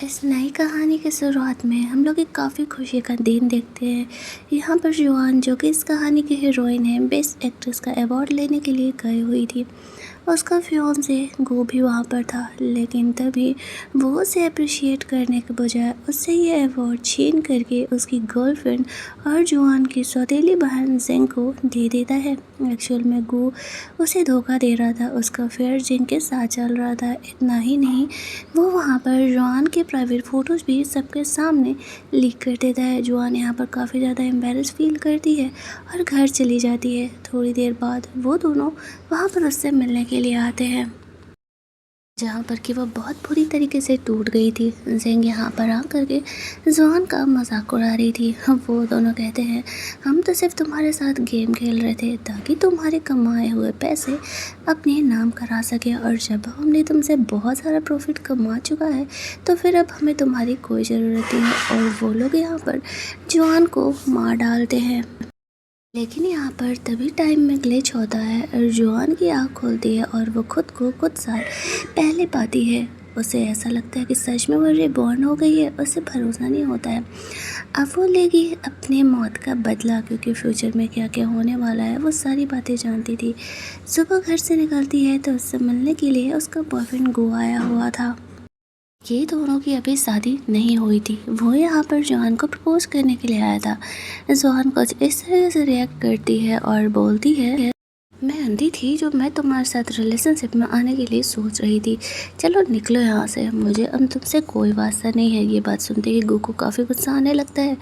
इस नई कहानी की शुरुआत में हम लोग एक काफ़ी खुशी का दिन देखते हैं। यहाँ पर जुआन जो कि इस कहानी की हीरोइन है, बेस्ट एक्ट्रेस का अवार्ड लेने के लिए गई हुई थी। उसका फियांसे गो भी वहाँ पर था, लेकिन तभी वो उसे अप्रिशिएट करने के बजाय उससे ये अवार्ड छीन करके उसकी गर्लफ्रेंड और जुआन की सौतेली बहन जिंग को दे देता है। एक्चुअल में गो उसे धोखा दे रहा था, उसका अफेयर जिंग के साथ चल रहा था। इतना ही नहीं, वो वहाँ पर जुआन के प्राइवेट फ़ोटोज़ भी सबके सामने लीक कर देता है। जुआन यहाँ पर काफ़ी ज़्यादा एम्बेरस फील करती है और घर चली जाती है। थोड़ी देर बाद वो दोनों वहाँ पर उससे मिलने के लिए आते हैं, जहाँ पर कि वह बहुत बुरी तरीके से टूट गई थी। जिंग यहाँ पर आकर के जुआन का मजाक उड़ा रही थी। वो दोनों कहते हैं, हम तो सिर्फ तुम्हारे साथ गेम खेल रहे थे ताकि तुम्हारे कमाए हुए पैसे अपने नाम करा सके, और जब हमने तुमसे बहुत सारा प्रॉफिट कमा चुका है तो फिर अब हमें तुम्हारी कोई ज़रूरत नहीं है। और वो लोग यहाँ पर जुआन को मार डालते हैं। लेकिन यहाँ पर तभी टाइम में ग्लिच होता है और जुआन की आँख खुलती है और वो खुद को कुछ साल पहले पाती है। उसे ऐसा लगता है कि सच में वो रिबॉर्न हो गई है। उसे भरोसा नहीं होता है। अब वो लेगी अपने मौत का बदला, क्योंकि फ्यूचर में क्या क्या होने वाला है वो सारी बातें जानती थी। सुबह घर से निकलती है तो उससे मिलने के लिए उसका बॉयफ्रेंड गो आया हुआ था। ये दोनों की अभी शादी नहीं हुई थी। वो यहाँ पर जॉन को प्रपोज करने के लिए आया था। जॉन कुछ इस तरह से रिएक्ट करती है और बोलती है, मैं अंधी थी जो मैं तुम्हारे साथ रिलेशनशिप में आने के लिए सोच रही थी। चलो निकलो यहाँ से, मुझे अब तुमसे कोई वास्ता नहीं है। ये बात सुनते ही गो को काफ़ी गुस्सा आने लगता है,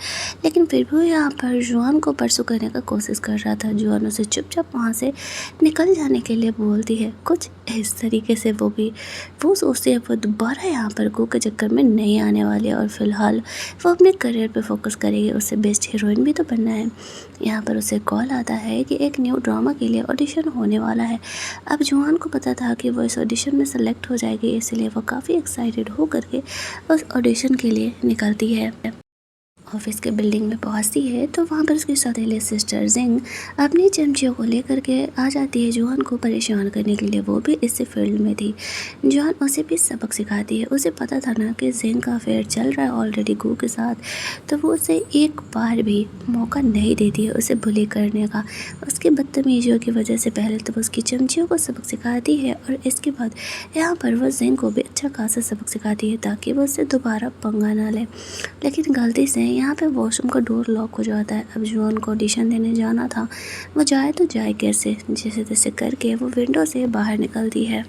लेकिन फिर भी वो यहाँ पर जुआन को परसू करने का कोशिश कर रहा था। जुआन उसे चुपचाप वहाँ से निकल जाने के लिए बोलती है, कुछ इस तरीके से वो सोचती है वो दोबारा यहाँ पर गो के चक्कर में नहीं आने वाली है और फिलहाल वो अपने करियर पर फोकस करेगी। उसे बेस्ट हीरोइन भी तो बनना है। यहाँ पर उसे कॉल आता है कि एक न्यू ड्रामा के लिए ऑडिशन होने वाला है। अब जुआन को पता था कि वो इस ऑडिशन में सेलेक्ट हो जाएगी, इसलिए वो काफ़ी एक्साइटेड हो करके उस ऑडिशन के लिए निकलती है। ऑफिस के बिल्डिंग में पहुंचती है तो वहाँ पर उसकी सौतेली सिस्टर जिंग अपनी चमचियों को लेकर के आ जाती है जुआन को परेशान करने के लिए। वो भी इसी फील्ड में थी। जुआन उसे भी सबक सिखाती है। उसे पता था ना कि जिंग का अफेयर चल रहा है ऑलरेडी गो के साथ, तो वो उसे एक बार भी मौका नहीं देती है उसे बुली करने का। उसकी बदतमीजियों की वजह से पहले तो वो उसकी चमचियों को सबक सिखाती है और इसके बाद यहाँ पर वो जिंग को भी अच्छा खासा सबक सिखाती है ताकि वो उससे दोबारा पंगा ना ले। लेकिन गलती से यहाँ पे वॉशरूम का डोर लॉक हो जाता है। अब जुआन को ऑडिशन देने जाना था, वो जाए तो जाए कैसे। जैसे तैसे करके वो विंडो से बाहर निकलती है।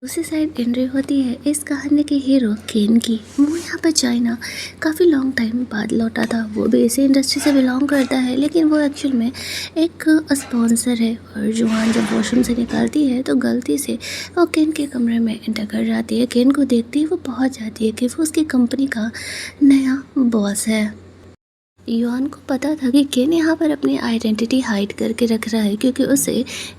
दूसरी साइड एंट्री होती है इस कहानी के हीरो केन की। वो यहाँ पर चाइना काफ़ी लॉन्ग टाइम बाद लौटा था। वो भी इसी इंडस्ट्री से बिलोंग करता है, लेकिन वो एक्चुअल में एक स्पॉन्सर है। और जुआन जब वॉशरूम से निकलती है तो गलती से वो केन के कमरे में एंटर कर जाती है। केन को देखती है वो पहुँच जाती है कि वो उसकी कंपनी का नया बॉस है। युआन को पता था कि केन यहाँ पर अपनी आइडेंटिटी हाइड करके रख रहा है, क्योंकि उसे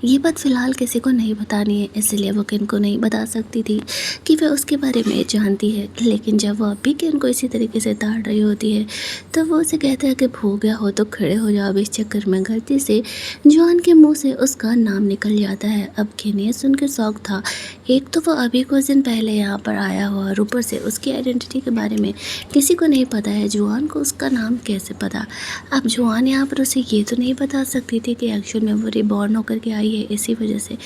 ये बात फ़िलहाल किसी को नहीं बतानी है, इसलिए वो केन को नहीं बता सकती थी कि वह उसके बारे में जानती है। लेकिन जब वो अभी केन को इसी तरीके से ताड़ रही होती है तो वो उसे कहता है कि हो गया हो तो खड़े हो जाओ। इस चक्कर में गलती से जुआन के मुँह से उसका नाम निकल जाता है। अब केन ये सुन के शौक था। एक तो वो अभी कुछ दिन पहले यहाँ पर आया हुआ और ऊपर से उसकी आइडेंटिटी के बारे में किसी को नहीं पता है। जुआन को उसका नाम कैसे पता। अब जुआन यहाँ पर उसे ये तो नहीं बता सकती थी कि एक्चुअल में वो रिबॉर्न होकर के आई है, इसी वजह से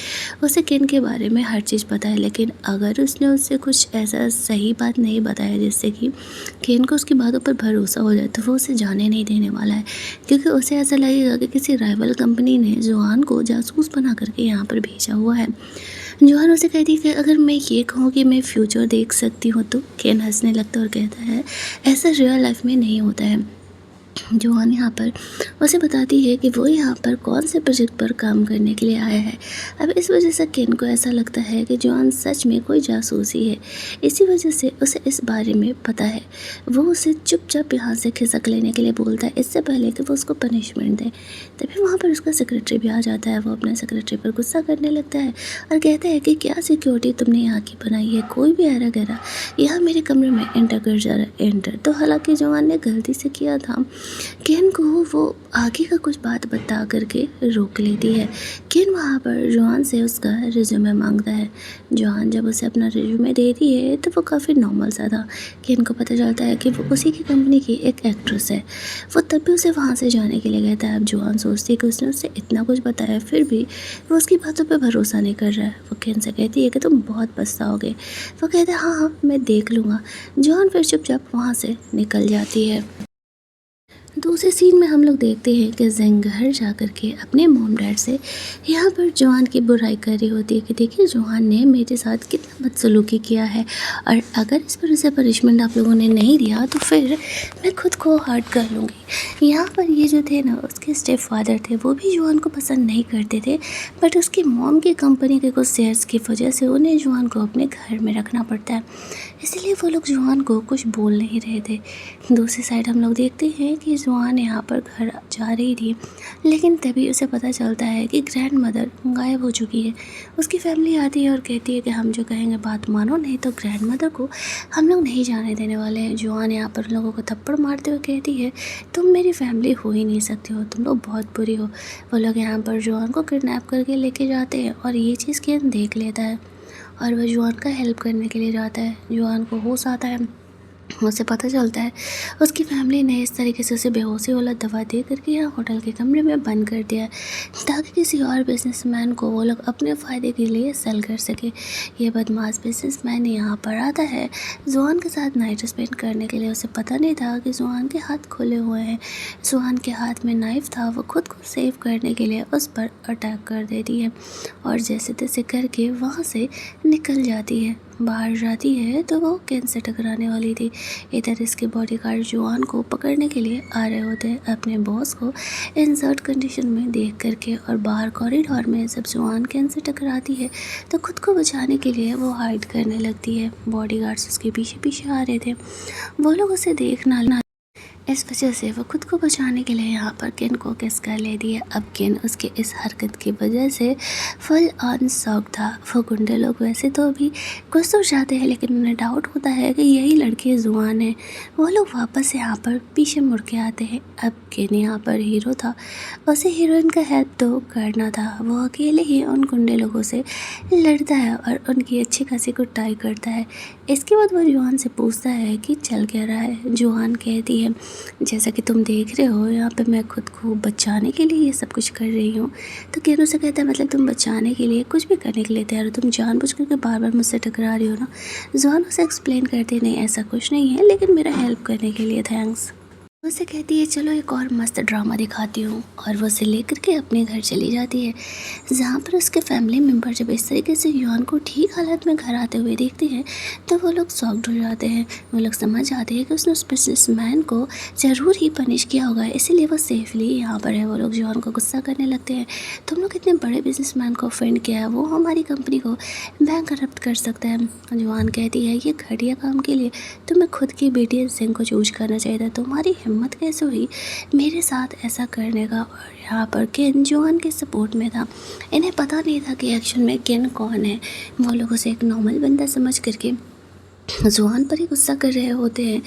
उसे केन के बारे में हर चीज़ पता है। लेकिन अगर उसने उससे कुछ ऐसा सही बात नहीं बताया जिससे कि केन को उसकी बातों पर भरोसा हो जाए, तो वो उसे जाने नहीं देने वाला है, क्योंकि उसे ऐसा लगेगा कि किसी राइवल कंपनी ने जुआन को जासूस बना करके यहाँ पर भेजा हुआ है। जुआन उसे कहती है कि अगर मैं ये कहूँ कि मैं फ्यूचर देख सकती हूँ, तो केन हंसने लगता है और कहता है ऐसा रियल लाइफ में नहीं होता है। जुआन यहाँ पर उसे बताती है कि वो यहाँ पर कौन से प्रोजेक्ट पर काम करने के लिए आया है। अब इस वजह से केन को ऐसा लगता है कि जुआन सच में कोई जासूस ही है, इसी वजह से उसे इस बारे में पता है। वो उसे चुपचाप यहाँ से खिसक लेने के लिए बोलता है, इससे पहले कि वो उसको पनिशमेंट दे। तभी वहाँ पर उसका सेक्रेटरी भी आ जाता है। वो अपने सेक्रेटरी पर गुस्सा करने लगता है और कहता है कि क्या सिक्योरिटी तुमने यहाँ की बनाई है, कोई भी ऐरा गैरा यहाँ मेरे कमरे में एंटर कर जा रहा है। एंटर तो हालांकि जुआन ने गलती से किया था, केन को वो आगे का कुछ बात बता करके रोक लेती है। केन वहाँ पर जोआन से उसका रिज्यूमे मांगता है। जोआन जब उसे अपना रिज्यूमे देती है तो वो काफ़ी नॉर्मल सा था। केन को पता चलता है कि वो उसी की कंपनी की एक एक्ट्रेस है। वो तब भी उसे वहाँ से जाने के लिए कहता है। अब जोआन सोचती है कि उसने उसे इतना कुछ बताया, फिर भी वो उसकी बातों पर भरोसा नहीं कर रहा है। वो केन से कहती है कि तुम बहुत पछताओगे। वो कहता है हाँ हाँ मैं देख लूँगा। जोआन फिर चुपचाप वहाँ से निकल जाती है। दूसरे सीन में हम लोग देखते हैं कि ज़ेंग घर जा कर के अपने मॉम डैड से यहाँ पर जोआन की बुराई कर रही होती है कि देखिए जोआन ने मेरे साथ कितना बदसलूकी किया है, और अगर इस पर उसे पनिशमेंट आप लोगों ने नहीं दिया तो फिर मैं खुद को हर्ट कर लूँगी। यहाँ पर ये जो थे ना उसके स्टेप फादर थे, वो भी जोआन को पसंद नहीं करते थे, बट उसकी मॉम की कंपनी के कुछ शेयर्स की वजह से उन्हें जोआन को अपने घर में रखना पड़ता है, इसलिए वो लोग जोआन को कुछ बोल नहीं रहे थे। दूसरी साइड हम लोग देखते हैं कि जोआन यहाँ पर घर जा रही थी, लेकिन तभी उसे पता चलता है कि ग्रैंड मदर गायब हो चुकी है। उसकी फैमिली आती है और कहती है कि हम जो कहेंगे बात मानो, नहीं तो ग्रैंड मदर को हम लोग नहीं जाने देने वाले हैं। जोआन यहाँ पर लोगों को थप्पड़ मारते हुए कहती है तुम मेरी फैमिली हो ही नहीं सकती हो, तुम लोग बहुत बुरी हो। वो लोग यहाँ पर जोआन को किडनैप करके लेके जाते हैं और ये चीज़ केन देख लेता है और वह जोआन का हेल्प करने के लिए जाता है। जोआन को होश आता है, उसे पता चलता है उसकी फैमिली ने इस तरीके से उसे बेहोशी वाला दवा दे करके यहाँ होटल के कमरे में बंद कर दिया है ताकि किसी और बिजनेसमैन को वो लोग अपने फ़ायदे के लिए सेल कर सके। ये बदमाश बिजनेसमैन यहाँ पर आता है जोआन के साथ नाइट स्पेंड करने के लिए। उसे पता नहीं था कि जोआन के हाथ खुले हुए हैं। जोआन के हाथ में नाइफ था, वो खुद को सेव करने के लिए उस पर अटैक कर देती है और जैसे तैसे करके वहाँ से निकल जाती है। बाहर जाती है तो वो केन से टकराने वाली थी। इधर इसके बॉडीगार्ड जोआन को पकड़ने के लिए आ रहे होते हैं अपने बॉस को इंजर्ड कंडीशन में देख करके, और बाहर कॉरिडोर में जब जोआन केन से टकराती है तो खुद को बचाने के लिए वो हाइड करने लगती है। बॉडीगार्ड्स उसके पीछे पीछे आ रहे थे, वो लोग उसे देखना इस वजह से वो खुद को बचाने के लिए यहाँ पर केन को किस कर लेती है। अब केन उसके इस हरकत की वजह से फुल ऑन शॉक था। वो गुंडे लोग वैसे तो अभी कुछ तो चाहते हैं, लेकिन उन्हें डाउट होता है कि यही लड़की जुआन है। वो लोग वापस यहाँ पर पीछे मुड़ के आते हैं। अब केन यहाँ पर हीरो था, उसे हीरोइन का हेल्प तो करना था। वो अकेले ही उन गुंडे लोगों से लड़ता है और उनकी अच्छी खासी कुटाई करता है। इसके बाद वो जोआन से पूछता है कि चल क्या रहा है। जोआन कहती है जैसा कि तुम देख रहे हो यहाँ पे मैं खुद को बचाने के लिए ये सब कुछ कर रही हूँ। तो केन उसे कहता है मतलब तुम बचाने के लिए कुछ भी करने के लिए तैयार हो, तुम जानबूझ करके बार बार मुझसे टकरा रही हो ना। जोआन उसे एक्सप्लेन करती नहीं ऐसा कुछ नहीं है, लेकिन मेरा हेल्प करने के लिए थैंक्स। उसे कहती है चलो एक और मस्त ड्रामा दिखाती हूँ, और वो उसे लेकर के अपने घर चली जाती है, जहाँ पर उसके फैमिली मेम्बर जब इस तरीके से युआन को ठीक हालत में घर आते हुए देखते हैं तो वो लोग शॉक्ड हो जाते हैं। वो लोग समझ जाते हैं कि उसने उस बिजनेसमैन को ज़रूर ही पनिश किया होगा, इसीलिए वो सेफली यहाँ पर है। वो लोग युआन को गुस्सा करने लगते हैं, तुम लोग इतने बड़े बिजनेसमैन को ऑफेंड किया है, वो हमारी कंपनी को बैंकरप्ट कर सकता है। युआन कहती है ये घटिया काम के लिए तुम्हें खुद की बेटी ज़ेंग को चूज करना चाहिए था, तुम्हारी हिम्मत कैसे हुई मेरे साथ ऐसा करने का। और यहाँ पर केन जोआन के सपोर्ट में था। इन्हें पता नहीं था कि एक्शन में केन कौन है। वो लोग उसे एक नॉर्मल बंदा समझ करके जोआन पर ही गुस्सा कर रहे होते हैं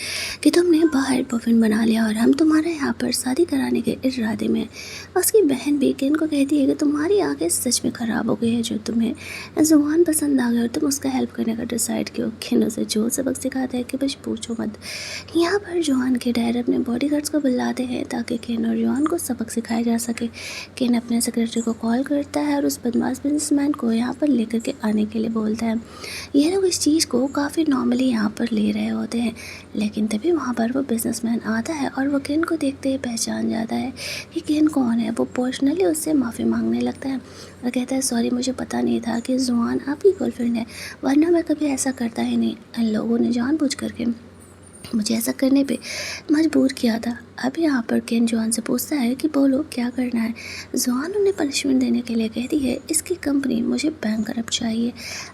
कि तुमने बाहर बॉयफ्रेंड बना लिया और हम तुम्हारे यहाँ पर शादी कराने के इरादे में। उसकी बहन भी केन को कहती है कि तुम्हारी आंखें सच में ख़राब हो गई है, जो तुम्हें जोआन पसंद आ गया और तुम उसका हेल्प करने का डिसाइड किया। केन उसे जो सबक सिखाता है कि बस पूछो मत। यहाँ पर जोआन के डैड अपने बॉडीगार्ड्स को बुलाते हैं ताकि केन और जोआन को सबक सिखाया जा सके। केन अपने सेक्रेटरी को कॉल करता है और उस बदमाश बिजनेसमैन को यहाँ पर लेकर के आने के लिए बोलता है। ये लोग इस चीज़ को काफ़ी नॉर्मली यहाँ पर ले रहे होते हैं, लेकिन तभी वहाँ पर वो बिजनेसमैन आता है और वो केन को देखते ही पहचान जाता है कि केन कौन है। वो पर्सनली उससे माफ़ी मांगने लगता है और कहता है सॉरी मुझे पता नहीं था कि जोआन आपकी गर्लफ्रेंड है, वरना मैं कभी ऐसा करता ही नहीं। इन लोगों ने जानबूझ करके मुझे ऐसा करने पे मजबूर किया था। अब यहाँ पर केन जोआन से पूछता है कि बोलो क्या करना है। जोआन उन्हें पनिशमेंट देने के लिए कहती है इसकी कंपनी मुझे बैंकरप्ट चाहिए।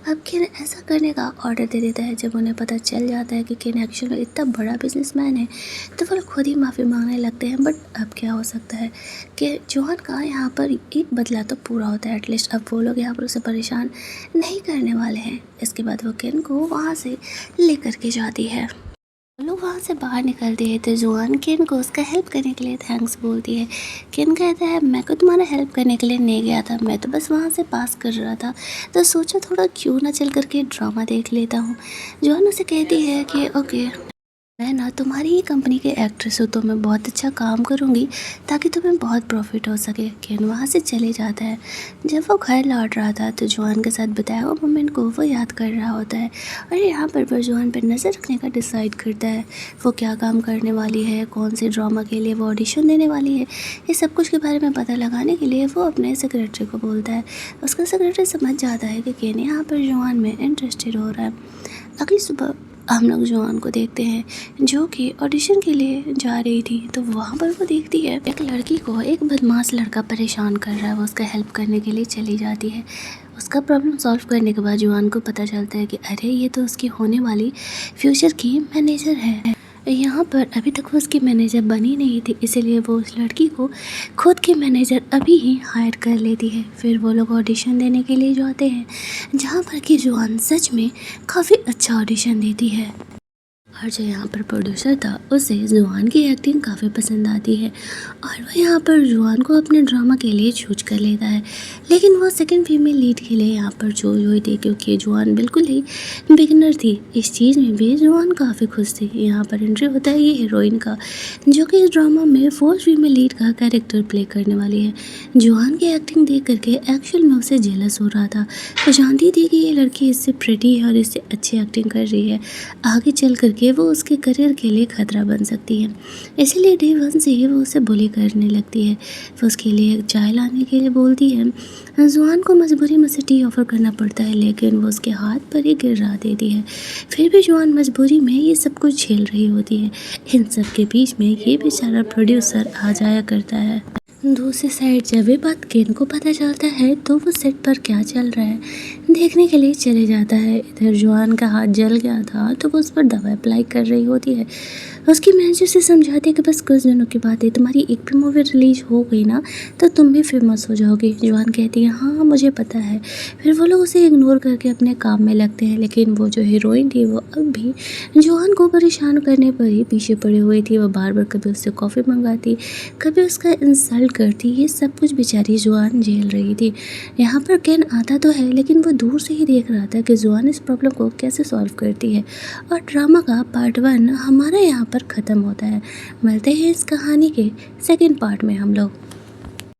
अब केन ऐसा करने का ऑर्डर दे देता है। जब उन्हें पता चल जाता है कि केन एक्चुअली में इतना बड़ा बिजनेसमैन है तो वो खुद ही माफ़ी मांगने लगते हैं। बट अब क्या हो सकता है कि जोआन का यहाँ पर एक बदला तो पूरा होता है एटलीस्ट। अब वो लोग यहाँ पर उसे परेशान नहीं करने वाले हैं। इसके बाद वो केन को वहाँ से लेकर के जाती है। लोग वहाँ से बाहर निकलते हैं तो जुआन केन को उसका हेल्प करने के लिए थैंक्स बोलती है। केन कहता है मैं को तुम्हारा हेल्प करने के लिए नहीं गया था, मैं तो बस वहाँ से पास कर रहा था, तो सोचा थोड़ा क्यों ना चल करके ड्रामा देख लेता हूँ। जुआन उसे कहती है कि ओके, मैं ना तुम्हारी ही कंपनी के एक्ट्रेस हूँ तो मैं बहुत अच्छा काम करूँगी ताकि तुम्हें बहुत प्रॉफिट हो सके। केन वहाँ से चले जाता है। जब वो घर लौट रहा था तो जुआन के साथ बताया हुआ मोमेंट को वो याद कर रहा होता है और यहाँ पर जुआन पर नज़र रखने का डिसाइड करता है। वो क्या काम करने वाली है, कौन से ड्रामा के लिए वो ऑडिशन देने वाली है, ये सब कुछ के बारे में पता लगाने के लिए वो अपने सेक्रेटरी को बोलता है। उसका सेक्रेटरी समझ जाता है कि केन यहाँ पर जुआन में इंटरेस्टेड हो रहा है। अगली सुबह हम लोग जुआन को देखते हैं जो कि ऑडिशन के लिए जा रही थी, तो वहाँ पर वो देखती है एक लड़की को एक बदमाश लड़का परेशान कर रहा है। वो उसका हेल्प करने के लिए चली जाती है। उसका प्रॉब्लम सॉल्व करने के बाद जुआन को पता चलता है कि अरे ये तो उसकी होने वाली फ्यूचर की मैनेजर है। यहाँ पर अभी तक वो उसकी मैनेजर बनी नहीं थी, इसीलिए वो उस लड़की को खुद की मैनेजर अभी ही हायर कर लेती है। फिर वो लोग ऑडिशन देने के लिए जाते हैं जहाँ पर कि जुआन सच में काफ़ी अच्छा ऑडिशन देती है। और जो यहाँ पर प्रोड्यूसर था उसे जुआन की एक्टिंग काफ़ी पसंद आती है और वह यहाँ पर जुआन को अपने ड्रामा के लिए चूज कर लेता है। लेकिन वो सेकंड फीमेल लीड के लिए यहाँ पर चूज हुई थी क्योंकि जुआन बिल्कुल ही बिगिनर थी। इस चीज़ में भी जुआन काफ़ी खुश थी। यहाँ पर एंट्री होता है ये हीरोइन का जो कि इस ड्रामा में फोर्थ फीमेल लीड का कैरेक्टर प्ले करने वाली है। जुआन की एक्टिंग देख करके एक्चुअल में उसे जेलस हो रहा था। वो जानती थी कि ये लड़की इससे प्रिटी है और इससे अच्छी एक्टिंग कर रही है, आगे चल करके वो उसके करियर के लिए खतरा बन सकती है। इसीलिए डे वन से ही वो उसे बुली करने लगती है। वो उसके लिए चाय लाने के लिए बोलती है। जुआन को मजबूरी में से टी ऑफ़र करना पड़ता है लेकिन वो उसके हाथ पर ही गिरा देती है। फिर भी जुआन मजबूरी में ये सब कुछ झेल रही होती है। इन सब के बीच में ये बेचारा प्रोड्यूसर आ जाया करता है। दूसरी साइड जब ये बात केन को पता चलता है तो वो सेट पर क्या चल रहा है देखने के लिए चले जाता है। इधर जुआन का हाथ जल गया था तो वो उस पर दवा अप्लाई कर रही होती है। उसकी मैनेजर से समझाती है कि बस कुछ दिनों की बात है, तुम्हारी एक भी मूवी रिलीज हो गई ना तो तुम भी फेमस हो जाओगी। जुआन कहती है हाँ मुझे पता है। फिर वो लोग उसे इग्नोर करके अपने काम में लगते हैं। लेकिन वो जो हीरोइन थी वो अब भी जुआन को परेशान करने पर ही पीछे पड़ी हुई थी। वो बार बार कभी उससे कॉफ़ी मंगाती, कभी उसका इंसल्ट करती। ये सब कुछ बेचारी जुआन झेल रही थी। यहाँ पर केन आता तो है लेकिन वो दूर से ही देख रहा था कि जुआन इस प्रॉब्लम को कैसे सॉल्व करती है। और ड्रामा का पार्ट 1 हमारा यहाँ पर ख़त्म होता है। मिलते हैं इस कहानी के सेकंड पार्ट में हम लोग।